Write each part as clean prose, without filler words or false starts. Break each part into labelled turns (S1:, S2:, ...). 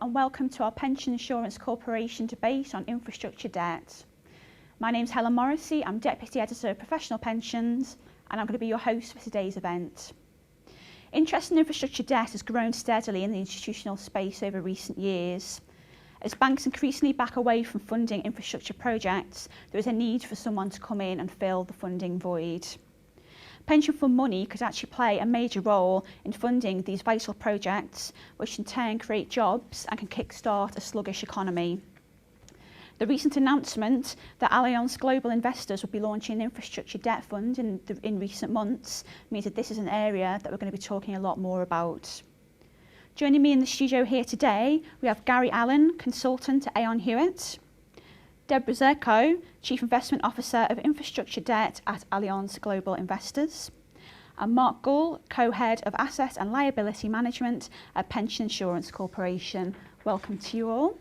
S1: and welcome to our Pension Insurance Corporation debate on infrastructure debt. My name's Helen Morrissey, I'm Deputy Editor of Professional Pensions and I'm going to be your host for today's event. Interest in infrastructure debt has grown steadily in the institutional space over recent years. As banks increasingly back away from funding infrastructure projects, there is a need for someone to come in and fill the funding void. Pension fund money could actually play a major role in funding these vital projects, which in turn create jobs and can kickstart a sluggish economy. The recent announcement that Allianz global investors will be launching an infrastructure debt fund in recent months means that this is an area that we're going to be talking a lot more about. Joining me in the studio here today, we have Gary Allen, consultant at Aon Hewitt, Deborah Zurkow, Chief Investment Officer of Infrastructure Debt at Allianz Global Investors, and Mark Gull, Co-Head of Asset and Liability Management at Pension Insurance Corporation. Welcome to you all.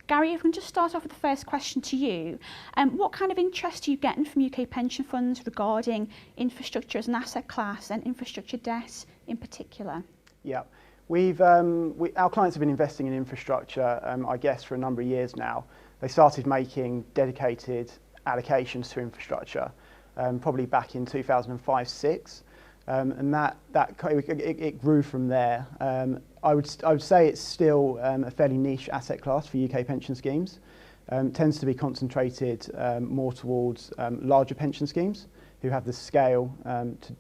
S1: Gary, if we can just start off with the first question to you. What kind of interest are you getting from UK pension funds regarding infrastructure as an asset class and infrastructure debt in particular?
S2: Yeah, our clients have been investing in infrastructure, I guess, for a number of years now. They started making dedicated allocations to infrastructure probably back in 2005-06, and it grew from there. I would say it's still a fairly niche asset class for UK pension schemes. Tends to be concentrated more towards larger pension schemes who have the scale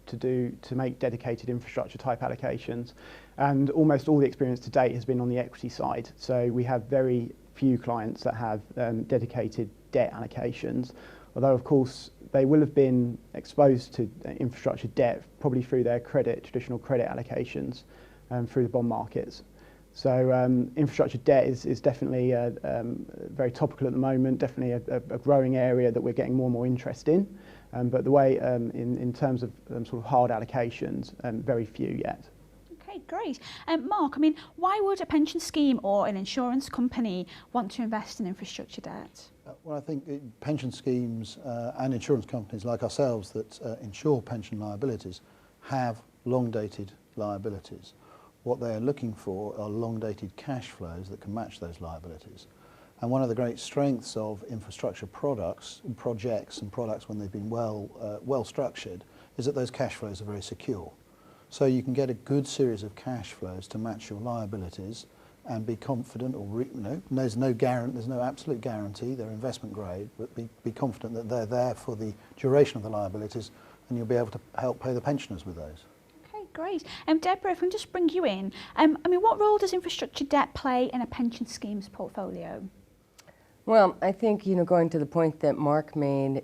S2: to make dedicated infrastructure type allocations, and almost all the experience to date has been on the equity side. So we have very few clients that have dedicated debt allocations, although of course they will have been exposed to infrastructure debt probably through their traditional credit allocations through the bond markets. So infrastructure debt is definitely very topical at the moment, definitely a growing area that we're getting more and more interest in, but the way in terms of sort of hard allocations, very few yet.
S1: Okay, great. Mark, I mean, why would a pension scheme or an insurance company want to invest in infrastructure debt?
S3: Well, I think pension schemes and insurance companies like ourselves that insure pension liabilities have long-dated liabilities. What they're looking for are long-dated cash flows that can match those liabilities. And one of the great strengths of infrastructure projects when they've been well structured is that those cash flows are very secure. So you can get a good series of cash flows to match your liabilities and be confident, there's no absolute guarantee, they're investment grade, but be confident that they're there for the duration of the liabilities and you'll be able to help pay the pensioners with those.
S1: Okay, great. Deborah, if I can just bring you in, I mean, what role does infrastructure debt play in a pension scheme's portfolio?
S4: Well, I think, going to the point that Mark made,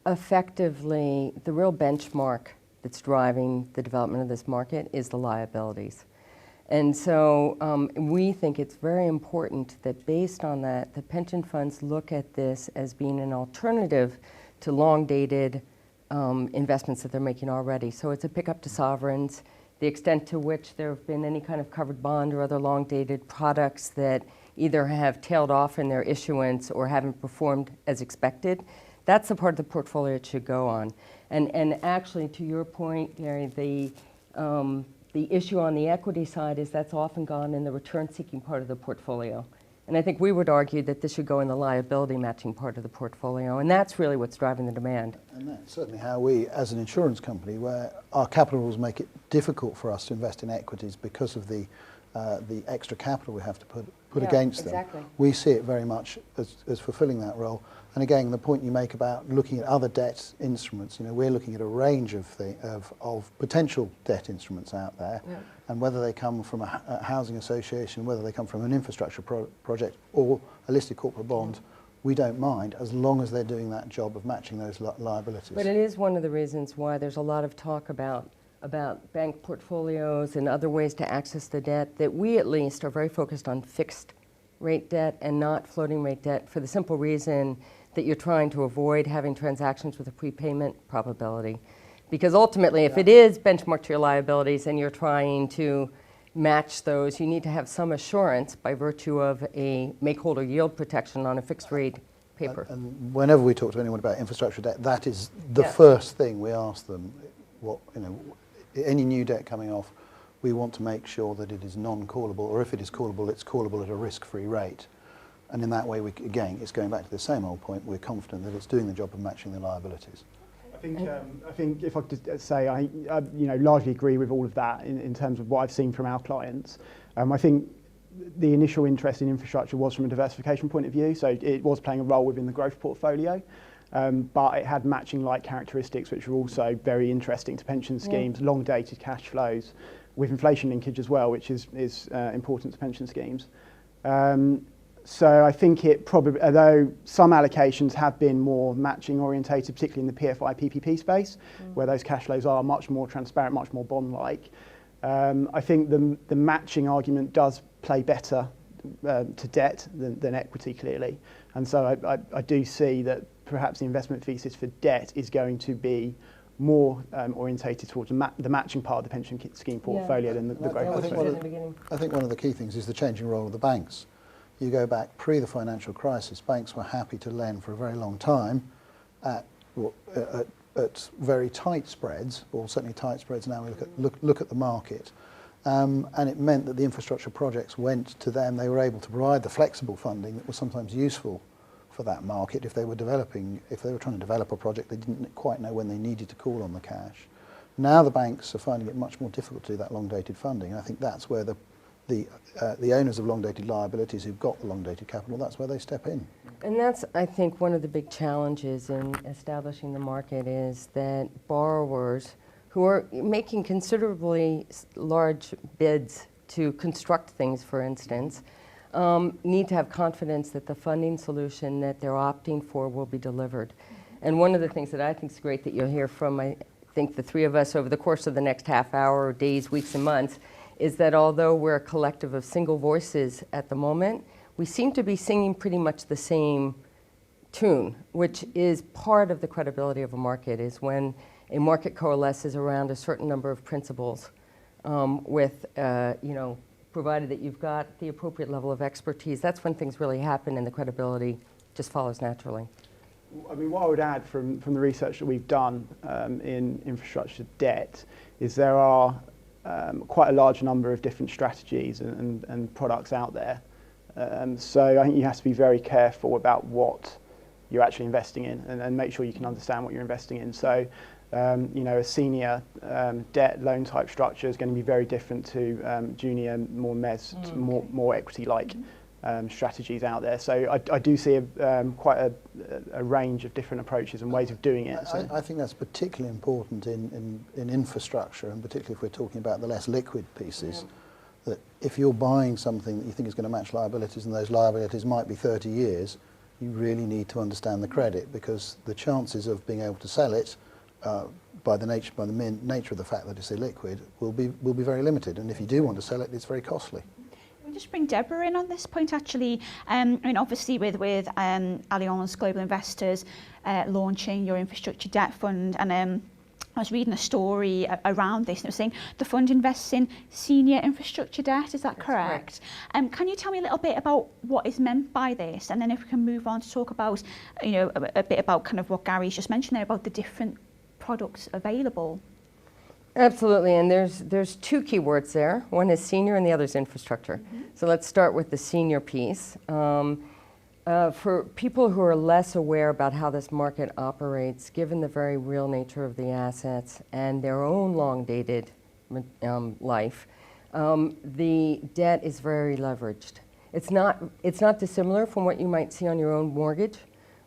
S4: effectively the real benchmark that's driving the development of this market is the liabilities. And so we think it's very important that based on that, the pension funds look at this as being an alternative to long-dated investments that they're making already. So it's a pickup to sovereigns, the extent to which there have been any kind of covered bond or other long-dated products that either have tailed off in their issuance or haven't performed as expected. That's the part of the portfolio it should go on. And actually, to your point, Gary, the issue on the equity side is that's often gone in the return-seeking part of the portfolio. And I think we would argue that this should go in the liability matching part of the portfolio, and that's really what's driving the demand.
S3: And that's certainly how we, as an insurance company, where our capital rules make it difficult for us to invest in equities because of the extra capital we have to put against them.
S4: Exactly.
S3: We see it very much as fulfilling that role. And again, the point you make about looking at other debt instruments, we're looking at a range of potential debt instruments out there, and whether they come from a housing association, whether they come from an infrastructure project or a listed corporate bond, we don't mind as long as they're doing that job of matching those liabilities.
S4: But it is one of the reasons why there's a lot of talk about bank portfolios and other ways to access the debt, that we at least are very focused on fixed rate debt and not floating rate debt, for the simple reason that you're trying to avoid having transactions with a prepayment probability. Because ultimately, if it is benchmarked to your liabilities and you're trying to match those, you need to have some assurance by virtue of a make-whole or yield protection on a fixed rate paper.
S3: And whenever we talk to anyone about infrastructure debt, that is the first thing we ask them. Any new debt coming off, we want to make sure that it is non-callable, or if it is callable, it's callable at a risk-free rate. And in that way, again, it's going back to the same old point, we're confident that it's doing the job of matching the liabilities.
S2: I think if I could just say, I largely agree with all of that in terms of what I've seen from our clients. I think the initial interest in infrastructure was from a diversification point of view, so it was playing a role within the growth portfolio, but it had matching-like characteristics which were also very interesting to pension schemes, long-dated cash flows, with inflation linkage as well, which is important to pension schemes. So I think it probably, although some allocations have been more matching orientated, particularly in the PFI PPP space, where those cash flows are much more transparent, much more bond-like, I think the matching argument does play better to debt than equity, clearly. And so I do see that perhaps the investment thesis for debt is going to be more orientated towards the matching part of the pension scheme portfolio than the growth portfolio.
S3: I think one of the key things is the changing role of the banks. You go back pre the financial crisis, banks were happy to lend for a very long time at very tight spreads, or certainly tight spreads now. We look at the market, and it meant that the infrastructure projects went to them. They were able to provide the flexible funding that was sometimes useful for that market if they were trying to develop a project. They didn't quite know when they needed to call on the cash. Now the banks are finding it much more difficult to do that long-dated funding. I think that's where the owners of long-dated liabilities who've got the long-dated capital, that's where they step in.
S4: And that's, I think, one of the big challenges in establishing the market is that borrowers who are making considerably large bids to construct things, for instance, need to have confidence that the funding solution that they're opting for will be delivered. And one of the things that I think is great that you'll hear from, I think, the three of us over the course of the next half hour, days, weeks, and months, is that although we're a collective of single voices at the moment, we seem to be singing pretty much the same tune, which is part of the credibility of a market, is when a market coalesces around a certain number of principles provided that you've got the appropriate level of expertise. That's when things really happen and the credibility just follows naturally.
S2: I mean, what I would add from the research that we've done in infrastructure debt is there are quite a large number of different strategies and products out there. So I think you have to be very careful about what you're actually investing in and make sure you can understand what you're investing in. So, a senior debt loan type structure is going to be very different to junior, more mezz, more equity-like strategies out there. So I do see quite a range of different approaches and ways of doing it. So.
S3: I think that's particularly important in infrastructure, and particularly if we're talking about the less liquid pieces, that if you're buying something that you think is going to match liabilities and those liabilities might be 30 years, you really need to understand the credit, because the chances of being able to sell it by the nature of the fact that it's illiquid will be very limited. And if you do want to sell it, it's very costly.
S1: We'll just bring Deborah in on this point, actually. Obviously with Allianz Global Investors launching your infrastructure debt fund, and I was reading a story around this, and it was saying the fund invests in senior infrastructure debt. Is that correct? Can you tell me a little bit about what is meant by this, and then if we can move on to talk about, a bit about kind of what Gary's just mentioned there about the different products available.
S4: Absolutely, and there's two key words there. One is senior and the other is infrastructure. So let's start with the senior piece. For people who are less aware about how this market operates, given the very real nature of the assets and their own long-dated life, the debt is very leveraged. It's not dissimilar from what you might see on your own mortgage,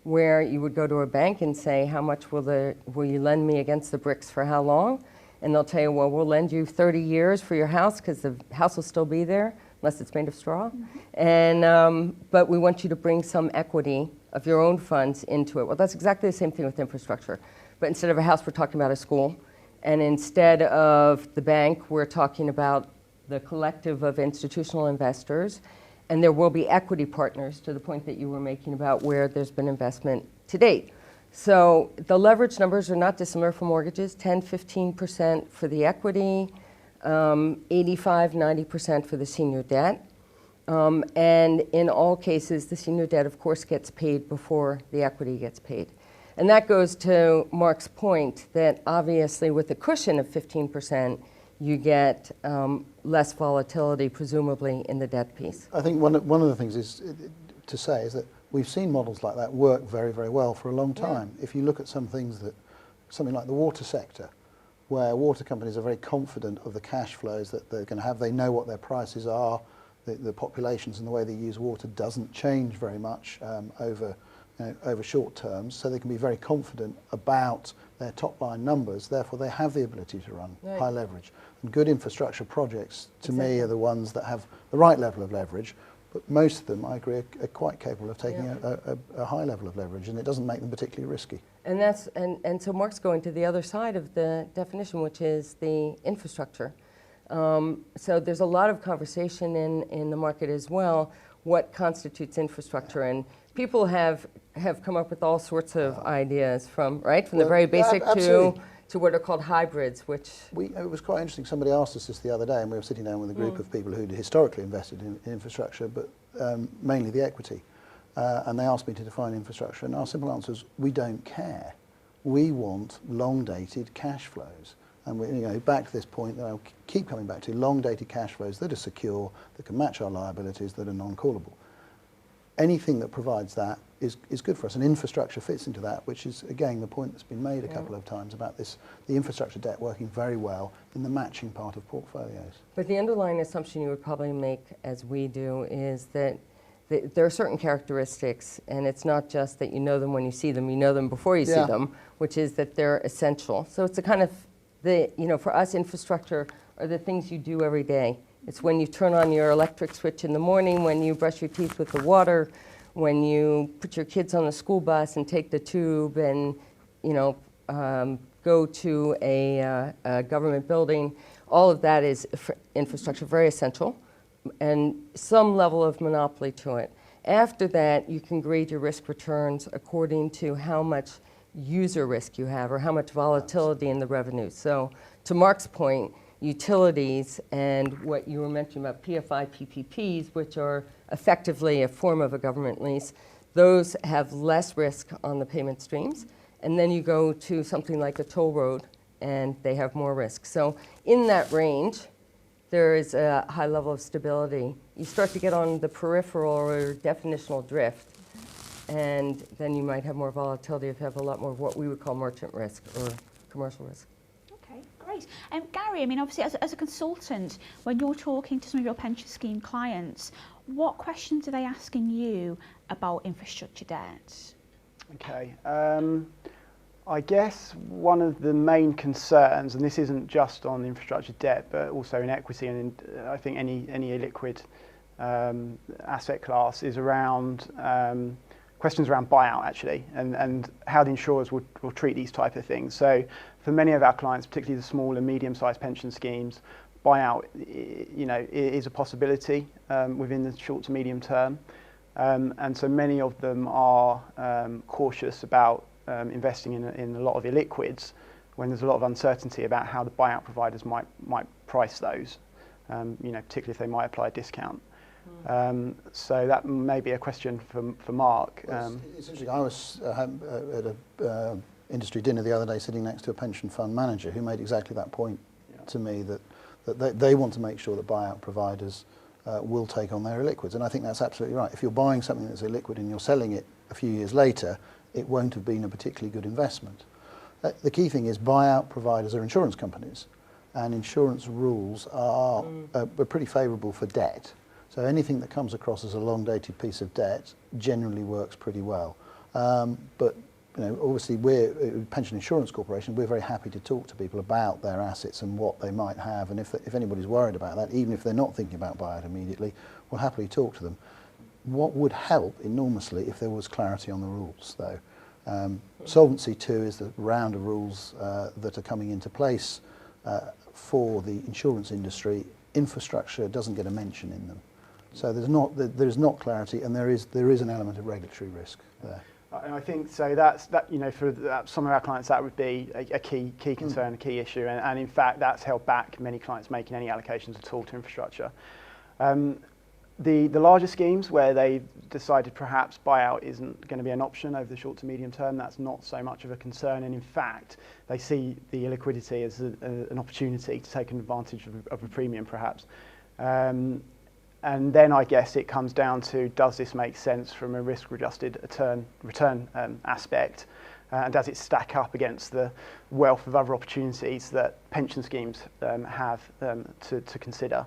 S4: where you would go to a bank and say, how much will you lend me against the bricks for how long? And they'll tell you, well, we'll lend you 30 years for your house because the house will still be there unless it's made of straw. And but we want you to bring some equity of your own funds into it. Well, that's exactly the same thing with infrastructure. But instead of a house, we're talking about a school. And instead of the bank, we're talking about the collective of institutional investors. And there will be equity partners, to the point that you were making about where there's been investment to date. So the leverage numbers are not dissimilar for mortgages, 10, 15% for the equity, 85, 90% for the senior debt. And in all cases, the senior debt, of course, gets paid before the equity gets paid. And that goes to Mark's point that obviously with a cushion of 15%, you get less volatility, presumably, in the debt piece.
S3: I think one of the things is to say is that we've seen models like that work very, very well for a long time. Yeah. If you look at something like the water sector, where water companies are very confident of the cash flows that they're going to have, they know what their prices are, the populations and the way they use water doesn't change very much over short terms, so they can be very confident about their top line numbers, therefore they have the ability to run high leverage. And good infrastructure projects, to me, are the ones that have the right level of leverage, but most of them, I agree, are quite capable of taking a high level of leverage, and it doesn't make them particularly risky.
S4: And so Mark's going to the other side of the definition, which is the infrastructure. So there's a lot of conversation in the market as well, what constitutes infrastructure, and people have come up with all sorts of ideas from the very basic to what are called hybrids, which...
S3: It was quite interesting. Somebody asked us this the other day, and we were sitting down with a group of people who'd historically invested in infrastructure, but mainly the equity. And they asked me to define infrastructure, and our simple answer is, we don't care. We want long-dated cash flows. And we, back to this point that I'll keep coming back to, long-dated cash flows that are secure, that can match our liabilities, that are non-callable. Anything that provides that is good for us, and infrastructure fits into that, which is, again, the point that's been made a couple of times about the infrastructure debt working very well in the matching part of portfolios.
S4: But the underlying assumption you would probably make, as we do, is that there are certain characteristics, and it's not just that you know them when you see them, you know them before you see them, which is that they're essential. So it's a kind of, for us, infrastructure are the things you do every day. It's when you turn on your electric switch in the morning, when you brush your teeth with the water, when you put your kids on the school bus and take the tube and, go to a government building. All of that is infrastructure, very essential, and some level of monopoly to it. After that, you can grade your risk returns according to how much user risk you have or how much volatility in the revenue. So to Mark's point, utilities and what you were mentioning about PFI, PPPs, which are effectively a form of a government lease, those have less risk on the payment streams. And then you go to something like a toll road and they have more risk. So in that range, there is a high level of stability. You start to get on the peripheral or definitional drift, and then you might have more volatility if you have a lot more of what we would call merchant risk or commercial risk.
S1: Okay, great. Gary, obviously as a consultant, when you're talking to some of your pension scheme clients, what questions are they asking you about infrastructure debt?
S2: Okay. I guess one of the main concerns, and this isn't just on infrastructure debt, but also in equity and I think any illiquid asset class, is around questions around buyout, actually, and how the insurers will treat these type of things. So for many of our clients, particularly the small and medium-sized pension schemes, buyout, is a possibility within the short to medium term. And so many of them are cautious about investing in a lot of illiquids when there's a lot of uncertainty about how the buyout providers might price those, particularly if they might apply a discount. So that may be a question for Mark.
S3: It's interesting. I was at an industry dinner the other day sitting next to a pension fund manager who made exactly that point to me, that they want to make sure that buyout providers will take on their illiquids. And I think that's absolutely right. If you're buying something that's illiquid and you're selling it a few years later, it won't have been a particularly good investment. The key thing is buyout providers are insurance companies, and insurance rules are pretty favourable for debt. So anything that comes across as a long-dated piece of debt generally works pretty well. But obviously we're Pension Insurance Corporation. We're very happy to talk to people about their assets and what they might have. And if anybody's worried about that, even if they're not thinking about buyout immediately, we'll happily talk to them. What would help enormously if there was clarity on the rules, though. Solvency II is the round of rules that are coming into place for the insurance industry. Infrastructure doesn't get a mention in them. So there's not clarity, and there is an element of regulatory risk there.
S2: And I think so. For some of our clients, that would be a key concern, a key issue, and in fact, that's held back many clients making any allocations at all to infrastructure. The larger schemes where they decided perhaps buyout isn't going to be an option over the short to medium term, that's not so much of a concern, and in fact they see the illiquidity as an opportunity to take advantage of a premium perhaps. And then I guess it comes down to, does this make sense from a risk-adjusted return aspect, and does it stack up against the wealth of other opportunities that pension schemes have to consider.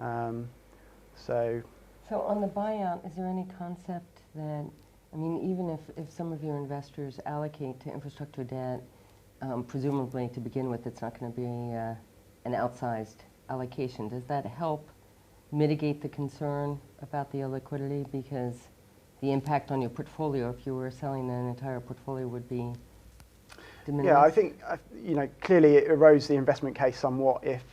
S2: So
S4: on the buyout, is there any concept that, I mean, even if some of your investors allocate to infrastructure debt, presumably to begin with it's not going to be an outsized allocation, does that help mitigate the concern about the illiquidity? Because the impact on your portfolio, if you were selling an entire portfolio, would be diminished.
S2: yeah, I think clearly it erodes the investment case somewhat if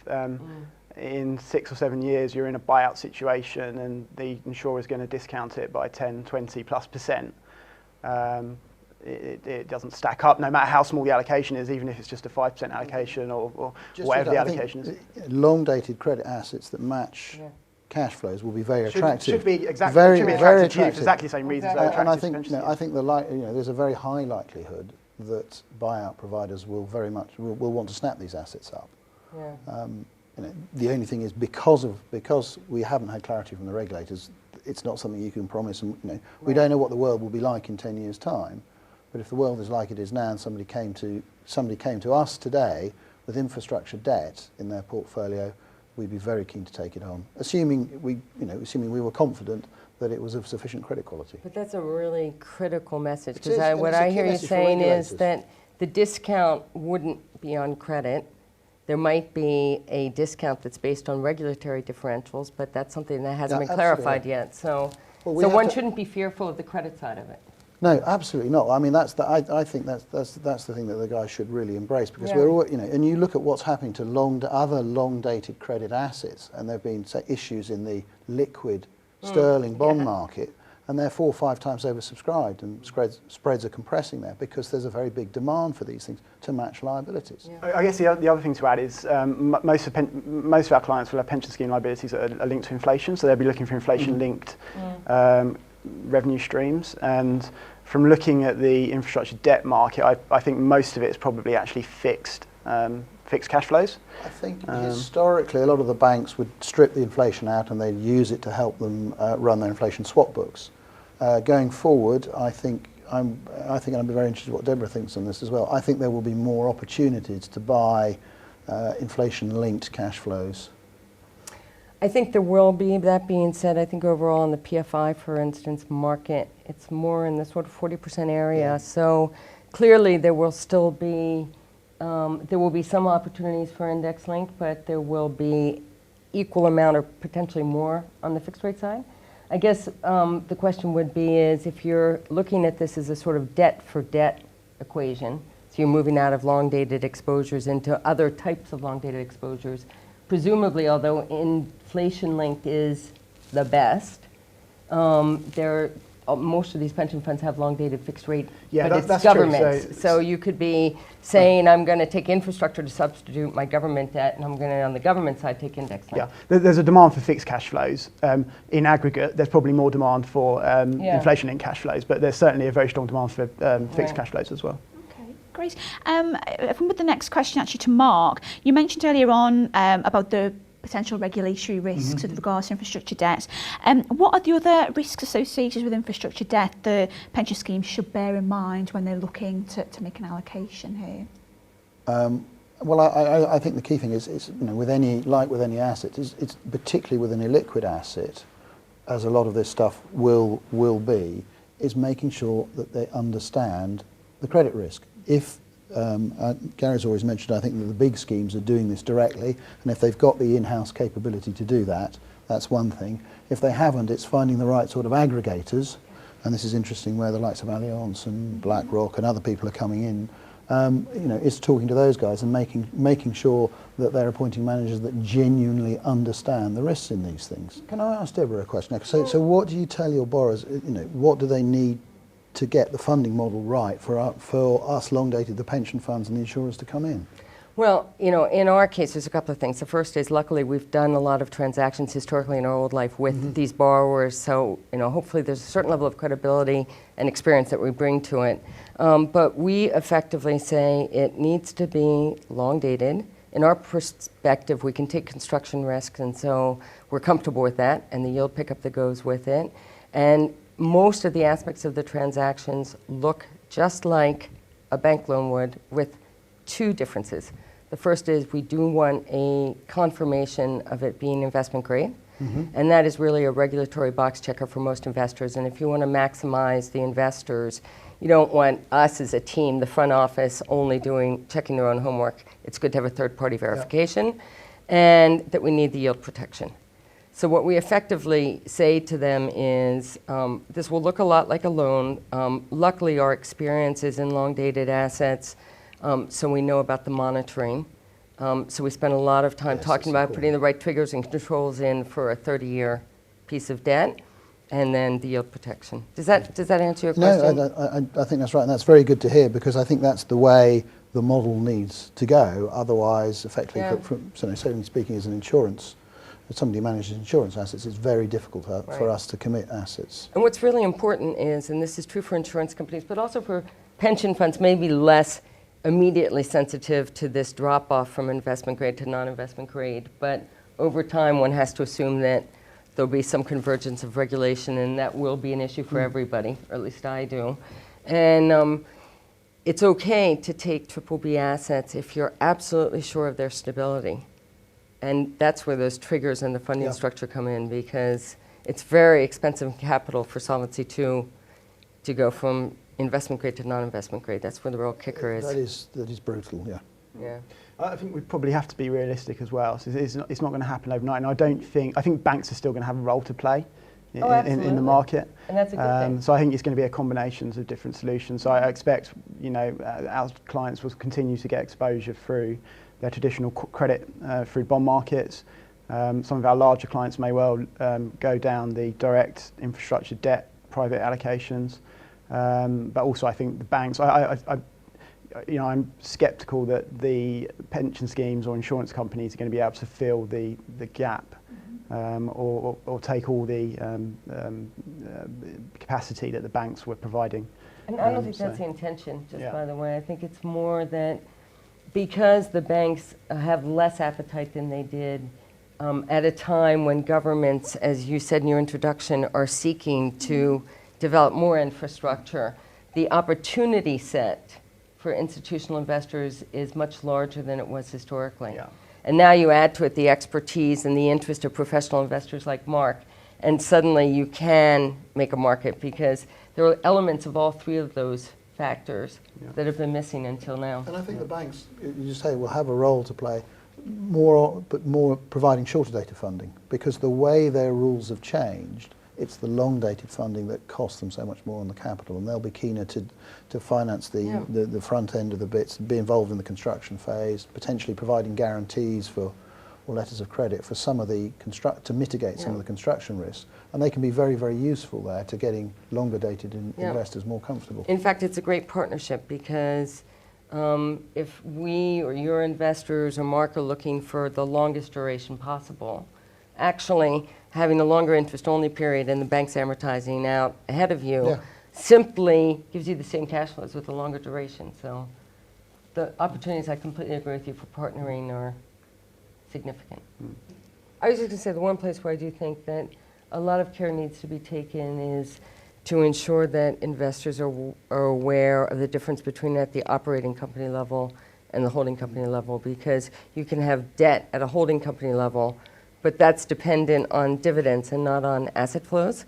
S2: in 6 or 7 years you're in a buyout situation and the insurer is going to discount it by 10, 20+%. It doesn't stack up, no matter how small the allocation is, even if it's just a 5% allocation or whatever the allocation is.
S3: Long-dated credit assets that match cash flows will be very attractive.
S2: Should be exactly
S3: very
S2: attractive to you for
S3: attractive.
S2: exactly the same reasons.
S4: Exactly.
S3: And I think there's a very high likelihood that buyout providers will very much will want to snap these assets up.
S4: Yeah.
S3: The only thing is because we haven't had clarity from the regulators, it's not something you can promise. And we don't know what the world will be like in 10 years' time. But if the world is like it is now, and somebody came to us today with infrastructure debt in their portfolio, we'd be very keen to take it on, assuming we were confident that it was of sufficient credit quality.
S4: But that's a really critical message,
S3: It is,
S4: because
S3: and
S4: what
S3: it's a
S4: I
S3: key
S4: hear you
S3: message for
S4: saying is
S3: regulators.
S4: that the discount wouldn't be on credit. There might be a discount that's based on regulatory differentials, but that's something that hasn't been clarified yet. So, one shouldn't be fearful of the credit side of it.
S3: No, absolutely not. I mean, I think that's the thing that the guys should really embrace, because we're all, and you look at what's happening to other long-dated credit assets, and there've been issues in the liquid sterling bond market, and they're 4 or 5 times oversubscribed, and spreads are compressing there because there's a very big demand for these things to match liabilities.
S2: I guess the other thing to add is most of our clients will have pension scheme liabilities that are linked to inflation, so they'll be looking for inflation-linked revenue streams. And from looking at the infrastructure debt market, I think most of it is probably actually fixed cash flows.
S3: I think historically a lot of the banks would strip the inflation out and they'd use it to help them run their inflation swap books. Going forward, I think I'd be very interested in what Deborah thinks on this as well. I think there will be more opportunities to buy inflation-linked cash flows.
S4: I think there will be. That being said, I think overall in the PFI, for instance, market, it's more in the sort of 40% area.
S3: Yeah.
S4: So clearly there will still be some opportunities for index link, but there will be equal amount or potentially more on the fixed rate side. I guess the question would be is if you're looking at this as a sort of debt for debt equation, so you're moving out of long dated exposures into other types of long dated exposures, presumably, although inflation linked is the best, most of these pension funds have long-dated fixed rate, but it's government.
S2: True.
S4: So you could be saying, I'm going to take infrastructure to substitute my government debt, and I'm going to, on the government side, take index link.
S2: Yeah, there's a demand for fixed cash flows. In aggregate, there's probably more demand for inflation-linked cash flows, but there's certainly a very strong demand for fixed cash flows as well.
S1: Great. If we move the next question actually to Mark, you mentioned earlier on about the potential regulatory risks with regards to infrastructure debt. What are the other risks associated with infrastructure debt the pension schemes should bear in mind when they're looking to make an allocation here?
S3: Well, I think the key thing is with any asset, it's particularly with an illiquid asset, as a lot of this stuff will be, is making sure that they understand the credit risk. If Gary's always mentioned, I think that the big schemes are doing this directly, and if they've got the in-house capability to do that, that's one thing. If they haven't, it's finding the right sort of aggregators, and this is interesting where the likes of Allianz and BlackRock and other people are coming in. It's talking to those guys and making sure that they're appointing managers that genuinely understand the risks in these things. Can I ask Deborah a question? So what do you tell your borrowers? What do they need to get the funding model right for us long-dated, the pension funds and the insurers to come in?
S4: Well, in our case, there's a couple of things. The first is, luckily, we've done a lot of transactions historically in our old life with these borrowers, so, hopefully there's a certain level of credibility and experience that we bring to it. But we effectively say it needs to be long dated. In our perspective, we can take construction risks, and so we're comfortable with that, and the yield pickup that goes with it. And most of the aspects of the transactions look just like a bank loan would, with two differences. The first is we do want a confirmation of it being investment grade, and that is really a regulatory box checker for most investors. And if you want to maximize the investors, you don't want us as a team, the front office, only checking their own homework. It's good to have a third-party verification, and that we need the yield protection. So what we effectively say to them is, this will look a lot like a loan. Luckily, our experience is in long-dated assets, so we know about the monitoring. So we spend a lot of time talking about putting the right triggers and controls in for a 30-year piece of debt, and then the yield protection. Does that answer your question?
S3: No, I think that's right, and that's very good to hear, because I think that's the way the model needs to go. Otherwise, effectively, certainly speaking as an insurance, as somebody who manages insurance assets, it's very difficult for us to commit assets.
S4: And what's really important is, and this is true for insurance companies, but also for pension funds, maybe less immediately sensitive to this drop-off from investment grade to non-investment grade, but over time one has to assume that there'll be some convergence of regulation, and that will be an issue for everybody, or at least I do. And it's okay to take BBB assets if you're absolutely sure of their stability. And that's where those triggers and the funding structure come in, because it's very expensive capital for Solvency II to go from investment grade to non-investment grade. That's where the real kicker is.
S3: That is brutal, yeah.
S4: Yeah.
S2: I think we probably have to be realistic as well. So it's not going to happen overnight, and I think banks are still going to have a role to play in the market.
S4: And that's a good thing.
S2: So I think it's going to be a combination of different solutions. So I expect, our clients will continue to get exposure through their traditional credit, through bond markets. Some of our larger clients may well go down the direct infrastructure debt, private allocations. But also I think the banks, I'm sceptical that the pension schemes or insurance companies are going to be able to fill the gap or take all the capacity that the banks were providing.
S4: And I don't think that's the intention, just by the way. I think it's more that because the banks have less appetite than they did at a time when governments, as you said in your introduction, are seeking to develop more infrastructure, the opportunity set for institutional investors is much larger than it was historically. Yeah. And now you add to it the expertise and the interest of professional investors like Mark, and suddenly you can make a market, because there are elements of all three of those factors that have been missing until now.
S3: And I think the banks, you say, will have a role to play, but more providing shorter dated funding, because the way their rules have changed, it's the long dated funding that costs them so much more on the capital, and they'll be keener to finance the front end of the bits, be involved in the construction phase, potentially providing guarantees or letters of credit for some of the to mitigate some of the construction risks, and they can be very, very useful there to getting longer dated investors more comfortable.
S4: In fact, it's a great partnership, because if we or your investors or Mark are looking for the longest duration possible, actually having a longer interest-only period and the bank's amortizing out ahead of you simply gives you the same cash flows with a longer duration. So the opportunities, I completely agree with you, for partnering are significant. I was just going to say, the one place where I do think that a lot of care needs to be taken is to ensure that investors are aware of the difference between at the operating company level and the holding company level, because you can have debt at a holding company level, but that's dependent on dividends and not on asset flows.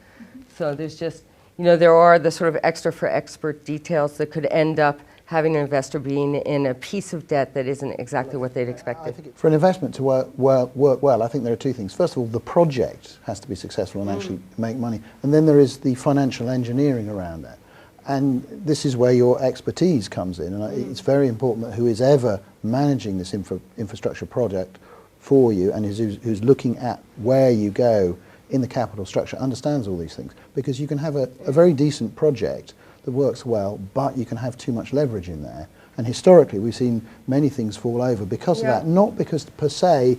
S4: So there's just, there are the sort of extra for expert details that could end up having an investor being in a piece of debt that isn't exactly what they'd expected.
S3: I think for an investment to work well, I think there are two things. First of all, the project has to be successful and actually make money. And then there is the financial engineering around that. And this is where your expertise comes in. And it's very important that who is ever managing this infrastructure project for you and who's looking at where you go in the capital structure understands all these things. Because you can have a very decent project that works well, but you can have too much leverage in there, And historically, we've seen many things fall over because of that, not because per se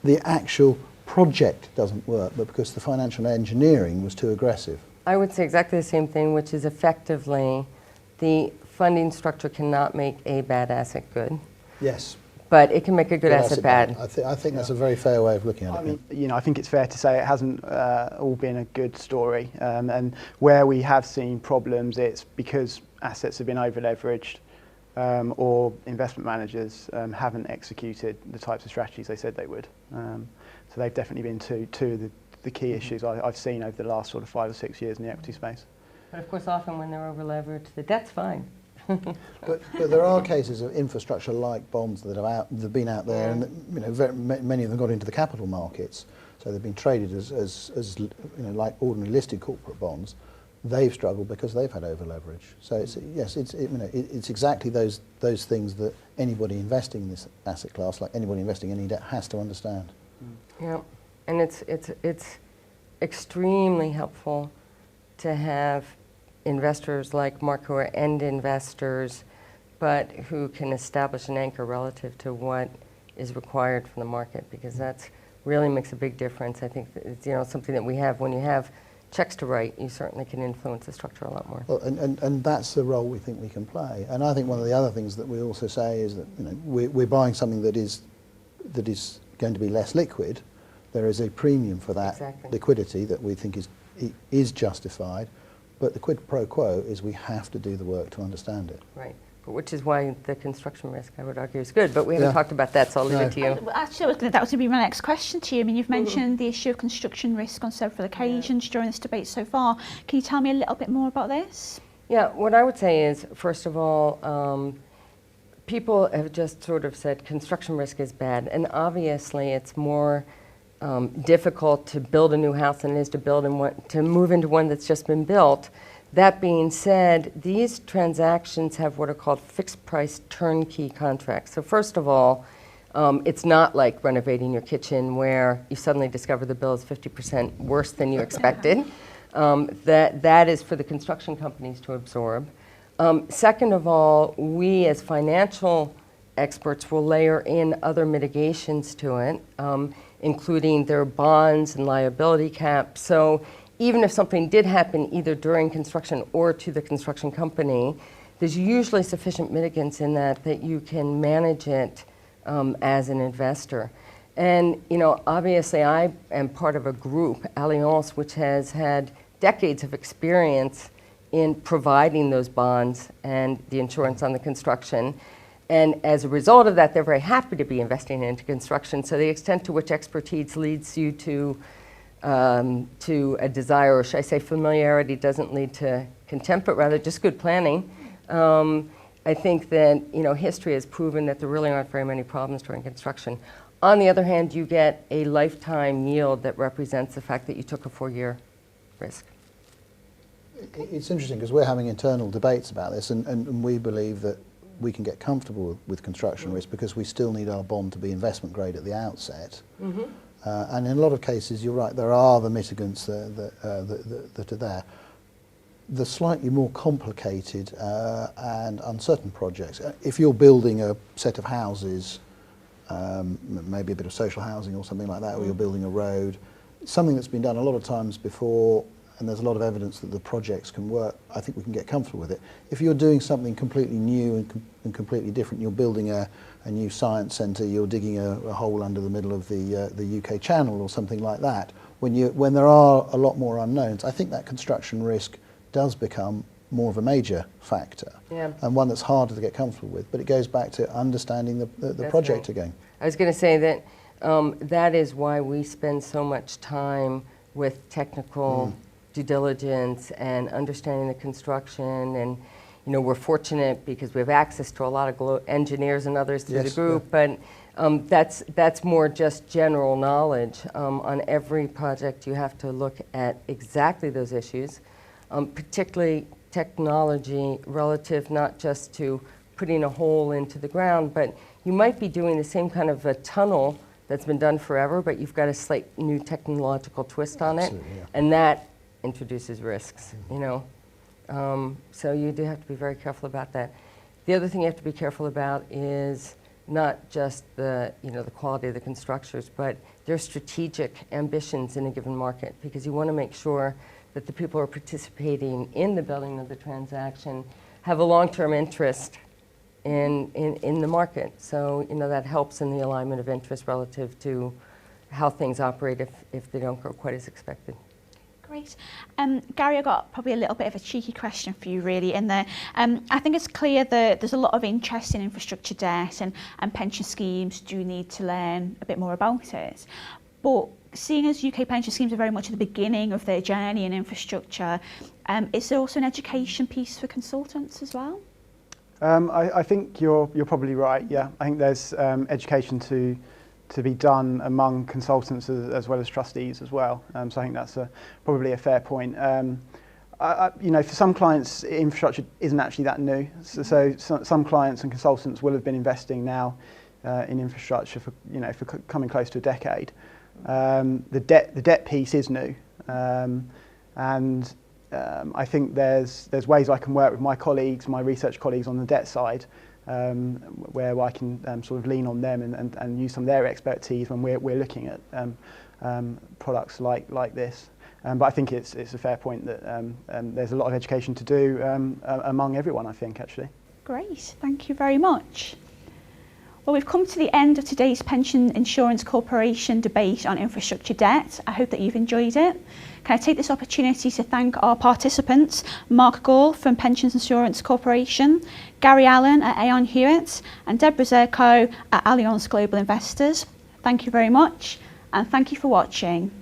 S3: the actual project doesn't work, but because the financial engineering was too aggressive.
S4: I would say exactly the same thing, which is effectively the funding structure cannot make a bad asset good.
S3: Yes.
S4: But it can make a good asset bad.
S3: I think that's a very fair way of looking at it.
S2: I mean, you know, I think it's fair to say it hasn't all been a good story. And where we have seen problems, it's because assets have been over-leveraged or investment managers haven't executed the types of strategies they said they would. So they've definitely been two of the key issues I've seen over the last sort of 5 or 6 years in the equity space.
S4: But of course, often when they're over-leveraged, the debt's fine.
S3: But there are cases of infrastructure-like bonds that have been out there, and you know, many of them got into the capital markets, so they've been traded as you know, like ordinary listed corporate bonds. They've struggled because they've had over-leverage. So it's, yes, it's exactly those things that anybody investing in this asset class, like anybody investing in any debt, has to understand.
S4: Yeah, and it's extremely helpful to have investors like Mark who are end investors, but who can establish an anchor relative to what is required from the market, because that's really makes a big difference. I think it's, you know, something that we have when you have checks to write, you certainly can influence the structure a lot more.
S3: Well, and that's the role we think we can play. And I think one of the other things that we also say is that, you know, we're buying something that is going to be less liquid. There is a premium for that liquidity that we think is justified. But the quid pro quo is we have to do the work to understand it.
S4: Right, which is why the construction risk, I would argue, is good. But we haven't talked about that, so I'll leave it to you.
S1: Actually, that was going to be my next question to you. I mean, you've mentioned the issue of construction risk on several occasions during this debate so far. Can you tell me a little bit more about this?
S4: Yeah, what I would say is, first of all, people have just sort of said construction risk is bad. And obviously, it's more difficult to build a new house than it is to move into one that's just been built. That being said, these transactions have what are called fixed price turnkey contracts. So first of all, it's not like renovating your kitchen where you suddenly discover the bill is 50% worse than you expected. That is for the construction companies to absorb. Second of all, we as financial experts will layer in other mitigations to it, including their bonds and liability caps. So even if something did happen either during construction or to the construction company, there's usually sufficient mitigants in that you can manage it as an investor. And, you know, obviously I am part of a group, Allianz, which has had decades of experience in providing those bonds and the insurance on the construction. And as a result of that, they're very happy to be investing into construction. So the extent to which expertise leads you to a desire, or should I say familiarity, doesn't lead to contempt, but rather just good planning. I think that, you know, history has proven that there really aren't very many problems during construction. On the other hand, you get a lifetime yield that represents the fact that you took a 4-year risk.
S3: It's interesting because we're having internal debates about this, and we believe that we can get comfortable with construction risk because we still need our bond to be investment grade at the outset. And in a lot of cases, you're right, there are the mitigants that are there. The slightly more complicated and uncertain projects, if you're building a set of houses, maybe a bit of social housing or something like that, or you're building a road, something that's been done a lot of times before, and there's a lot of evidence that the projects can work, I think we can get comfortable with it. If you're doing something completely new and completely different, you're building a new science centre, you're digging a hole under the middle of the UK Channel or something like that, when there are a lot more unknowns, I think that construction risk does become more of a major factor, and one that's harder to get comfortable with. But it goes back to understanding the project again. I was
S4: going to say that that is why we spend so much time with technical due diligence and understanding the construction. And, you know, we're fortunate because we have access to a lot of engineers and others through the group, but that's more just general knowledge. On every project, you have to look at exactly those issues, particularly technology relative not just to putting a hole into the ground, but you might be doing the same kind of a tunnel that's been done forever, but you've got a slight new technological twist on it, and that introduces risks, you know. So you do have to be very careful about that. The other thing you have to be careful about is not just the quality of the constructors, but their strategic ambitions in a given market, because you want to make sure that the people who are participating in the building of the transaction have a long-term interest in the market. So that helps in the alignment of interest relative to how things operate if they don't go quite as expected.
S1: Great. Gary, I got probably a little bit of a cheeky question for you really in there. I think it's clear that there's a lot of interest in infrastructure debt and pension schemes do need to learn a bit more about it. But seeing as UK pension schemes are very much at the beginning of their journey in infrastructure, is there also an education piece for consultants as well?
S2: I think you're probably right, yeah. I think there's education to be done among consultants as well as trustees as well. So I think that's probably a fair point. For some clients, infrastructure isn't actually that new. So some clients and consultants will have been investing now in infrastructure for coming close to a decade. The debt piece is new, and I think there's ways I can work with my research colleagues on the debt side, where I can sort of lean on them and use some of their expertise when we're looking at products like this. But I think it's a fair point that there's a lot of education to do among everyone, I think, actually.
S1: Great, thank you very much. Well, we've come to the end of today's Pension Insurance Corporation debate on infrastructure debt. I hope that you've enjoyed it. Can I take this opportunity to thank our participants, Mark Gull from Pensions Insurance Corporation, Gary Allen at Aon Hewitt, and Deborah Zurkow at Allianz Global Investors. Thank you very much, and thank you for watching.